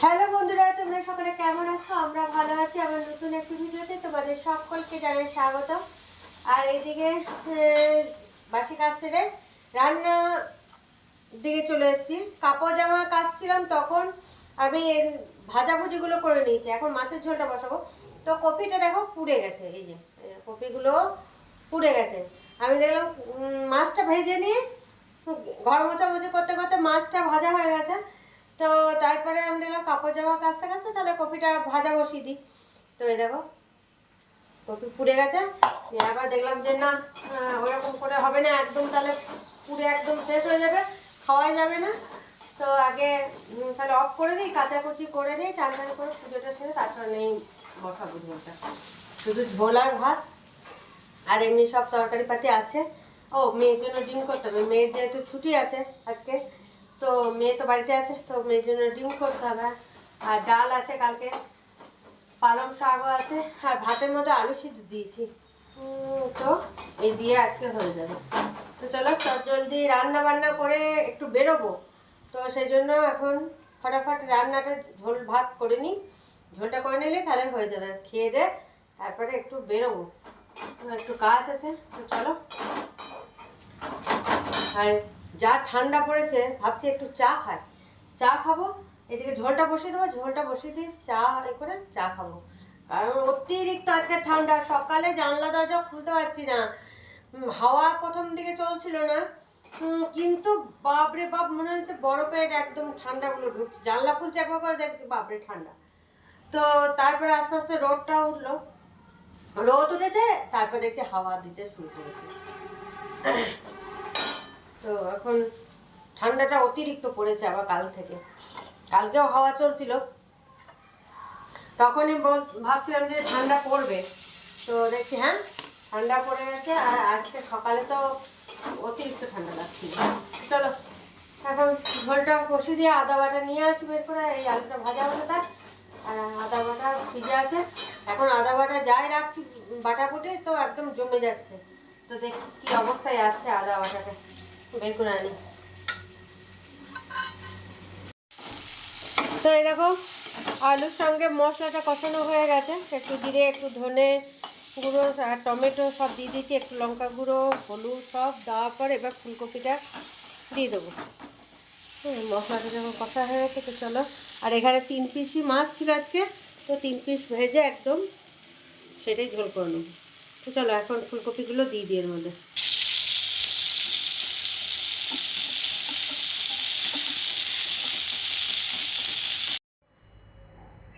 Hello বন্ধুরা, তোমরা সকলে কেমন আছো? আমরা ভালো আছি। আমার নতুন একটি ভিডিওতে তোমাদের সকলকে জানাই স্বাগত। আর এইদিকে বাসি কাজ সেরে রান্না দিকে চলে এসেছি। কাপড় জামা কাচছিলাম, তখন আমি এই ভাজাভুজিগুলো করে নিয়েছি। এখন মাছের ঝোলটা বসাবো। তো কপিটা দেখো পুড়ে গেছে, এই যে কপিগুলো পুড়ে গেছে। আমি দেখলাম মাছটা ভেজে নিয়ে ঘর মোছামুছি করতে করতে মাছটা ভাজা হয়ে গেছে। তো তারপরে আমি দেখলাম কাপড় জামা কাচতে কাচতে তাহলে কপিটা ভাজা বসিয়ে দিই। তো এই দেখো কপি পুড়ে গেছে। আবার দেখলাম যে না, ওরকম করে হবে না, একদম তাহলে পুড়ে একদম শেষ হয়ে যাবে, খাওয়াই যাবে না। তো আগে তাহলে অফ করে দিই, কাচাকুচি করে দিই, চান টান করে পুজোটা সেরে তারপরে নেই বসাবো ঝোলটা। শুধু ঝোল আর ভাত, আর এমনি সব তরকারি পাতি আছে। ও মেয়ের জন্য ডিম করতে হবে, মেয়ের যেহেতু ছুটি আছে আজকে, তো মেয়ে তো বাড়িতে আছে, তো মেয়ের জন্য ডিম করতে হবে। আর ডাল আছে, কালকে পালং শাকও আছে, আর ভাতের মধ্যে আলু সিদ্ধ দিয়েছি। তো এই দিয়ে আজকে হয়ে যাবে। তো চলো জলদি রান্না বান্না করে একটু বেরোবো। তো সেই জন্য এখন ফটাফট রান্নাটা ঝোল ভাত করে নিই, ঝোলটা করে নিলে তাহলে হয়ে যাবে। খেয়ে দে তারপরে একটু বেরোবো, একটু কাজ আছে। তো চলো। আর যা ঠান্ডা পড়েছে ভাবছি একটু চা খাই, চা খাবো। এদিকে ঝোলটা বসিয়ে দেবো, ঝোলটা বসিয়ে দিয়ে চা করে চা খাবো। কারণ অতিরিক্ত আজকে ঠান্ডা, সকালে জানলা দরজা খুলতে পারছি না। হাওয়া প্রথম দিকে চলছিল না, কিন্তু বাপরে বাপ মনে হচ্ছে বরফের একদম ঠান্ডাগুলো ঢুকছে। জানলা খুলছে একবার করে দেখছি বাপরে ঠান্ডা। তো তারপরে আস্তে আস্তে রোদটা উঠলো, রোদ উঠেছে, তারপর দেখছি হাওয়া দিতে শুরু করেছে। তো এখন ঠান্ডাটা অতিরিক্ত পড়েছে আবার কাল থেকে। কালকেও হাওয়া চলছিল, তখনই ভাবছিলাম যে ঠান্ডা পড়বে, তো দেখছি হ্যাঁ ঠান্ডা পড়ে গেছে। আর আজকে সকালে তো অতিরিক্ত ঠান্ডা লাগছিল। চলো এখন ঝোলটা কষি দিয়ে আদা বাটা নিয়ে আসি বের করে, এই আলুটা ভাজা হলে তার আর আদা বাটা ভিজে আছে। এখন আদা বাটা যাই রাখছি বাটাকুটি তো একদম জমে যাচ্ছে। তো দেখি কি অবস্থায় আসছে আদা বাটাটা, বের করে আনি। তো এই দেখো আলুর সঙ্গে মশলাটা কষানো হয়ে গেছে। একটু জিরে, একটু ধনে গুঁড়ো আর টমেটো সব দিয়ে দিয়েছি, একটু লঙ্কা গুঁড়ো, হলুদ সব দেওয়ার পর এবার ফুলকপিটা দিয়ে দেবো। মশলাটা যখন কষা হয়ে গেছে তো চলো। আর এখানে 3 পিসই মাছ ছিল আজকে, তো 3 পিস ভেজে একদম সেটাই ঝোল করে নেবো। তো চলো এখন ফুলকপিগুলো দিয়ে দিই এর মধ্যে।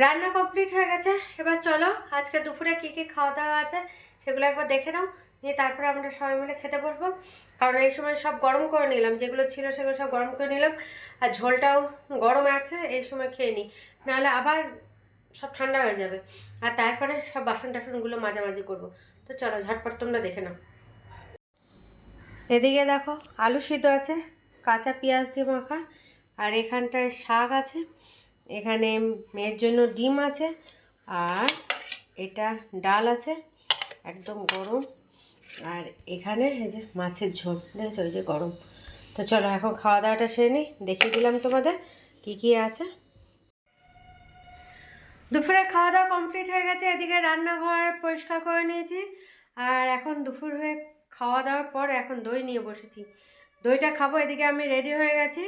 রান্না কমপ্লিট হয়ে গেছে। এবার চলো আজকে দুপুরে কী কী খাওয়া দাওয়া আছে সেগুলো একবার দেখে নাও, নিয়ে তারপরে আমরা সবাই মিলে খেতে বসবো। কারণ এই সময় সব গরম করে নিলাম, যেগুলো ছিল সেগুলো সব গরম করে নিলাম। আর ঝোলটাও গরম আছে, এই সময় খেয়ে নিই, নাহলে আবার সব ঠান্ডা হয়ে যাবে। আর তারপরে সব বাসন টাসনগুলো মাঝামাঝি করবো। তো চলো ঝটপট তোমরা দেখে নাও। এদিকে দেখো আলু সিদ্ধ আছে, কাঁচা পেঁয়াজ দিয়ে মাখা, আর এখানটায় শাক আছে, এখানে মেয়ের জন্য ডিম আছে, আর এটা ডাল আছে একদম গরম, আর এখানে এই যে মাছের ঝোল দেখেছো, ওই যে গরম। তো চলো এখন খাওয়া দাওয়াটা সেরে নিই, দেখিয়ে দিলাম তোমাদের কি কি আছে। দুপুরে খাওয়া দাওয়া কমপ্লিট হয়ে গেছে। এদিকে রান্নাঘর পরিষ্কার করে নিয়েছি, আর এখন দুপুরে খাওয়া দাওয়ার পর এখন দই নিয়ে বসেছি, দইটা খাবো। এদিকে আমি রেডি হয়ে গেছি,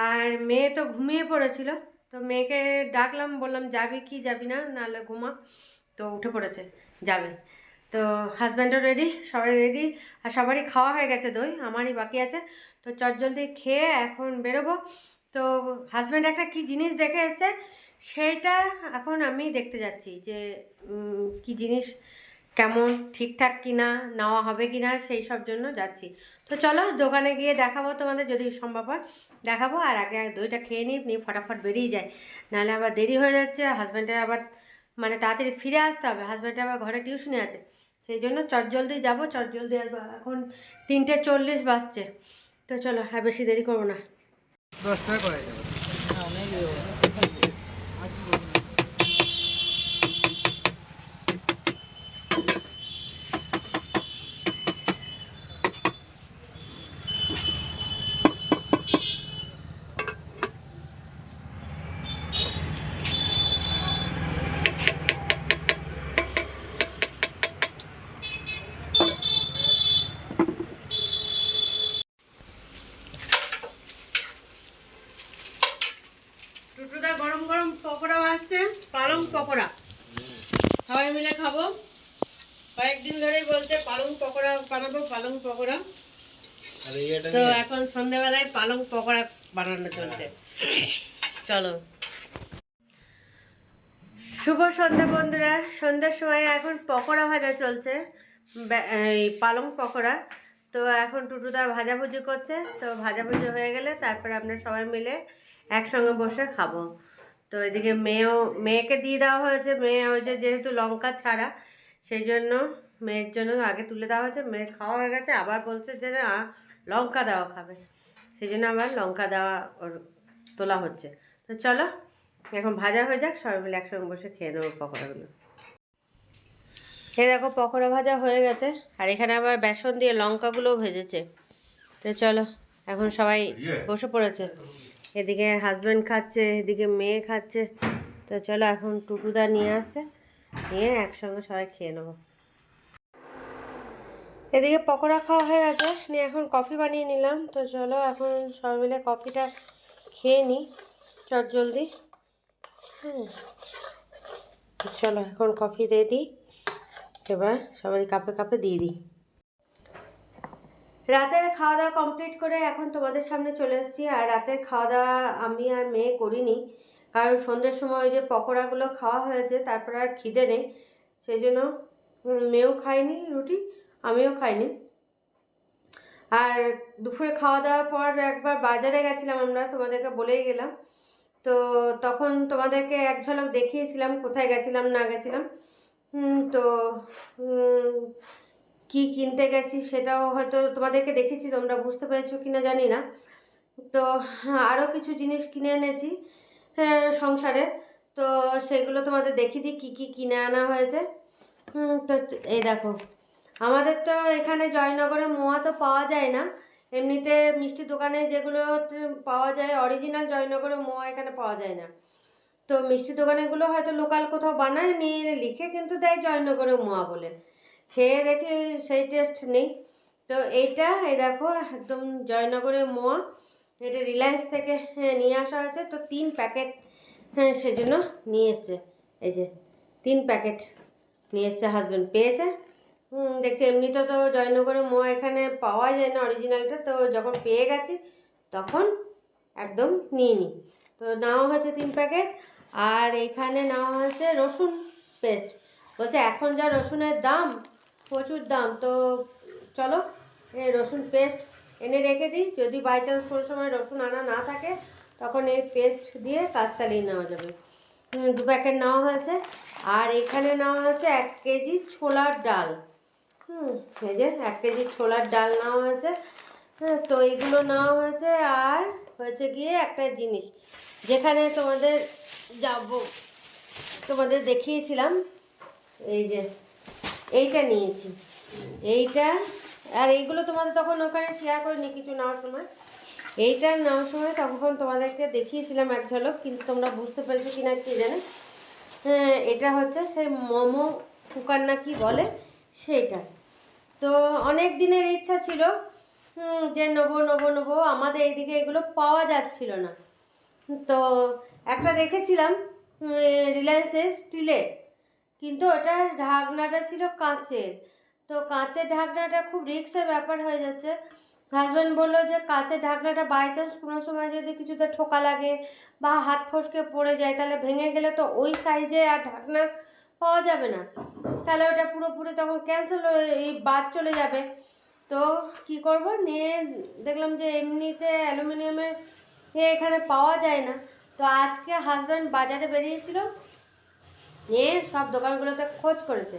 আর মেয়ে তো ঘুমিয়ে পড়েছিল, তো মেয়েকে ডাকলাম, বললাম যাবি কি যাবি না, নাহলে ঘুমা। তো উঠে পড়েছে, যাবে। তো হাজব্যান্ডও রেডি, সবাই রেডি, আর সবারই খাওয়া হয়ে গেছে, দই আমারই বাকি আছে। তো চটজলদি খেয়ে এখন বেরোবো। তো হাজব্যান্ড একটা কি জিনিস দেখে এসছে, সেটা এখন আমি দেখতে যাচ্ছি যে কি জিনিস, কেমন ঠিকঠাক কিনা, নেওয়া হবে কিনা, সেই সব জন্য যাচ্ছি। তো চলো দোকানে গিয়ে দেখাবো তোমাদের, যদি সম্ভব হয় দেখাবো। আর আগে দইটা খেয়ে নিই ফটাফট বেরিয়ে যায়, নাহলে আবার দেরি হয়ে যাচ্ছে। হাজব্যান্ডের আবার মানে তাড়াতাড়ি ফিরে আসতে হবে, হাজব্যান্ডের আবার ঘরে টিউশনে আছে, সেই জন্য চটজলদি যাবো, চটজলদি আসবো। এখন 3:40 বাজছে। তো চলো আর বেশি দেরি করবো না। 10 টাকা করে যাবে। টুটুদা গরম গরম পকোড়া ভাজছে, পালং পকোড়া। সবাই মিলে খাবো। কয়েকদিন ধরেই বলছে পালং পকোড়া বানাবো, পালং পকোড়া। তো এখন সন্ধ্যাবেলায় পালং পকোড়া বানানো চলছে। চলো, শুভ সন্ধ্যা বন্ধুরা। সন্ধ্যার সময় এখন পকোড়া ভাজা চলছে, এই পালং পকোড়া। তো এখন টুটুদা ভাজাভুজি করছে। তো ভাজাভুজি হয়ে গেলে তারপরে আমরা সবাই মিলে একসঙ্গে বসে খাবো। তো এদিকে মেয়েকে দিয়ে দেওয়া হয়েছে। মেয়ে ওই যে যেহেতু লঙ্কা ছাড়া, সেই জন্য মেয়ের জন্য আগে তুলে দেওয়া হয়েছে। মেয়ের খাওয়া হয়ে গেছে, আবার বলছে যে না লঙ্কা দেওয়া খাবে, সেই জন্য আবার লঙ্কা দেওয়া ওর তোলা হচ্ছে। তো চলো এখন ভাজা হয়ে যাক, সবাই মিলে একসঙ্গে বসে খেয়ে নেবো পকোড়াগুলো। এই দেখো পকোড়া ভাজা হয়ে গেছে, আর এখানে আবার বেসন দিয়ে লঙ্কাগুলোও ভেজেছে। তো চলো এখন সবাই বসে পড়েছে। এদিকে হাজব্যান্ড খাচ্ছে, এদিকে মেয়ে খাচ্ছে। তো চলো এখন টুটুদা নিয়ে আসছে, নিয়ে একসঙ্গে সবাই খেয়ে নেবো। এদিকে পকোড়া খাওয়া হয়ে গেছে, নিয়ে এখন কফি বানিয়ে নিলাম। তো চলো এখন সবাই মিলে কফিটা খেয়ে নিই চটজলদি। হ্যাঁ, চলো এখন কফি রেডি, এবার সবাই কাপে কাপে দিয়ে দিই। রাতের খাওয়া দাওয়া কমপ্লিট করে এখন তোমাদের সামনে চলে এসেছি। আর রাতের খাওয়া দাওয়া আমি আর মেয়ে করিনি, কারণ সন্ধ্যের সময় ওই যে পকোড়াগুলো খাওয়া হয়েছে, তারপর আর খিদে নেই। সেই জন্য মেয়েও খায়নি রুটি, আমিও খাইনি। আর দুপুরে খাওয়া দাওয়ার পর একবার বাজারে গেছিলাম আমরা, তোমাদেরকে বলেই গেলাম। তো তখন তোমাদেরকে এক ঝলক দেখিয়েছিলাম কোথায় গেছিলাম না গেছিলাম। তো কি কিনতে গেছি সেটাও হয়তো তোমাদেরকে দেখেছি, তোমরা বুঝতে পেরেছো কিনা জানি না। তো আরও কিছু জিনিস কিনে এনেছি সংসারে। তো সেগুলো তোমাদের দেখিয়ে দিই কী কী কিনে আনা হয়েছে। তো এই দেখো, আমাদের তো এখানে জয়নগরে মোয়া তো পাওয়া যায় না। এমনিতে মিষ্টি দোকানে যেগুলো পাওয়া যায় অরিজিনাল জয়নগরে মোয়া এখানে পাওয়া যায় না। তো মিষ্টি দোকানেগুলো হয়তো লোকাল কোথাও বানায়, নিয়ে লিখে কিন্তু দেয় জয়নগরে মোয়া বলে। খেয়ে দেখে সেই টেস্ট নেই। তো এইটা এই দেখো একদম জয়নগরের মোয়া, এটা রিলায়েন্স থেকে নিয়ে আসা হয়েছে। তো 3 প্যাকেট সেজন্য নিয়ে এসছে। এই যে 3 প্যাকেট নিয়ে এসছে, হাজব্যান্ড পেয়েছে। দেখছি এমনিতে তো জয়নগরের মোয়া এখানে পাওয়া যায় না অরিজিনালটা, তো যখন পেয়ে গেছি তখন একদম নিয়ে নিই। তো নেওয়া হয়েছে 3 প্যাকেট। আর এখানে নেওয়া হয়েছে রসুন পেস্ট। বলছে এখন যা রসুনের দাম, প্রচুর দাম। তো চলো এই রসুন পেস্ট এনে রেখে দিই, যদি বাই চান্স কোনো সময় রসুন আনা না থাকে তখন এই পেস্ট দিয়ে কাজ চালিয়ে নেওয়া যাবে। 2 প্যাকেট নেওয়া হয়েছে। আর এখানে নেওয়া হয়েছে 1 কেজি ছোলার ডাল। এই যে 1 কেজি ছোলার ডাল নেওয়া হয়েছে। তো এইগুলো নেওয়া হয়েছে। আর হয়েছে গিয়ে একটা জিনিস, যেখানে তোমাদের তোমাদের দেখিয়েছিলাম, এই যে এইটা নিয়েছি, এইটা। আর এইগুলো তোমাদের তখন ওখানে শেয়ার করিনি কিছু নেওয়ার সময়। এইটা নেওয়ার সময় তখন তোমাদেরকে দেখিয়েছিলাম এক ঝলক, কিন্তু তোমরা বুঝতে পেরেছো কিনা কে জানে। এটা হচ্ছে সেই মোমো কুকার না কি বলে সেইটা। তো অনেক দিনের ইচ্ছা ছিল যে নেবো। আমাদের এইদিকে এগুলো পাওয়া যাচ্ছিল না। তো একটা দেখেছিলাম রিলায়েন্সের স্টিলের, কিন্তু ওটার ঢাকনাটা ছিল কাঁচের। তো কাঁচের ঢাকনাটা খুব রিস্কের ব্যাপার হয়ে যাচ্ছে। হাজব্যান্ড বললো যে কাঁচের ঢাকনাটা বাই চান্স কোনো সময় যদি কিছুতে ঠোকা লাগে বা হাত ফসকে পড়ে যায়, তাহলে ভেঙে গেলে তো ওই সাইজে আর ঢাকনা পাওয়া যাবে না, তাহলে ওটা পুরোপুরি তখন ক্যান্সেল হয়ে বাদ চলে যাবে। তো কি করব, নিয়ে দেখলাম যে এমনিতে অ্যালুমিনিয়ামের এখানে পাওয়া যায় না। তো আজকে হাজব্যান্ড বাজারে বেরিয়েছিল, নিয়ে সব দোকানগুলোতে খোঁজ করেছে,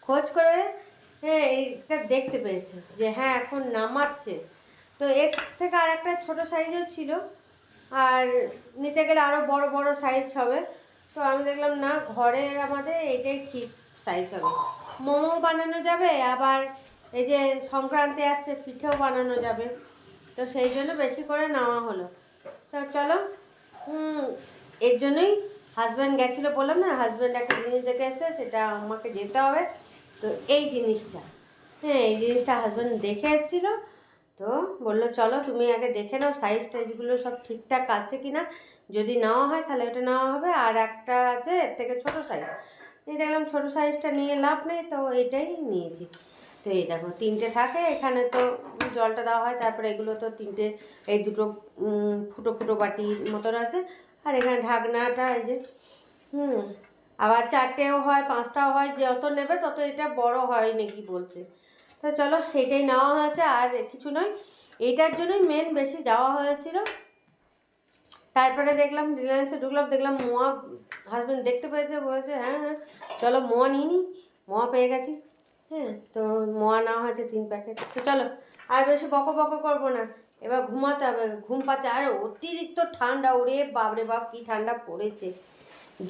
খোঁজ করে এইটা দেখতে পেয়েছে যে হ্যাঁ এখন নামাচ্ছে। তো এর থেকে আর একটা ছোটো সাইজেও ছিল, আর নিতে গেলে আরও বড় বড় সাইজ হবে। তো আমি দেখলাম না, ঘরের আমাদের এইটাই ঠিক সাইজ হবে। মোমো বানানো যাবে, আবার এই যে সংক্রান্তি আসছে পিঠেও বানানো যাবে। তো সেই জন্য বেশি করে নেওয়া হলো। তো চলো এর জন্যই হাজব্যান্ড গেছিলো, বললাম না হাজব্যান্ড একটা জিনিস দেখে এসছে, সেটা আমাকে যেতে হবে। তো এই জিনিসটা এই জিনিসটা হাজব্যান্ড দেখে এসেছিলো। তো বললো চলো তুমি আগে দেখে নাও সাইজ টাইজগুলো সব ঠিকঠাক আছে কি না, যদি নেওয়া হয় তাহলে ওটা নেওয়া হবে, আর একটা আছে এর থেকে ছোটো সাইজ। এই দেখলাম ছোটো সাইজটা নিয়ে লাভ নেই, তো এইটাই নিয়েছি। তো এই দেখো 3টে থাকে এখানে, তো জলটা দেওয়া হয়, তারপরে এগুলো তো 3টে, এই দুটো ফুটো ফুটো বাটির মতন আছে, আর এখানে ঢাকনাটা এই যে আবার 4টেও হয় 5টাও হয়, যত নেবে তত এটা বড় হয় নাকি বলছে। তো চলো এইটাই নেওয়া হয়েছে, আর কিছু নয়, এইটার জন্যই মেন বেশি যাওয়া হয়েছিল। তারপরে দেখলাম রিলায়েন্সে ঢুকলাম, দেখলাম মোয়া হাজব্যান্ড দেখতে পেয়েছে, বলেছে হ্যাঁ হ্যাঁ চলো মোয়া নিয়ে নিই, মোয়া পেয়ে গেছি। হ্যাঁ, তো মোয়া নেওয়া হয়েছে 3 প্যাকেট। তো চলো আর বেশি বকো বকো করবো না, এবার ঘুমাতে হবে, ঘুম পাচ্ছে। আর অতিরিক্ত ঠান্ডা, ওরে বাপরে বাপ কী ঠান্ডা পড়েছে,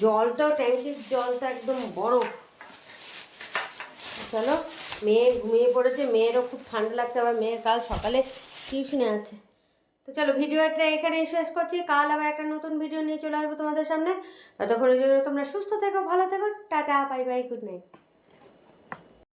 জলটাও ট্যাঙ্কির জলটা একদম বরফ। চলো, মেয়ে ঘুমিয়ে পড়েছে, মেয়েরও খুব ঠান্ডা লাগছে, আবার মেয়ের কাল সকালে টিউশনে আছে। তো চলো ভিডিওটা এখানেই শেষ করছি, কাল আবার একটা নতুন ভিডিও নিয়ে চলে আসবো তোমাদের সামনে। ততক্ষণের জন্য তোমরা সুস্থ থেকো, ভালো থেকো, tata, bye bye, good night.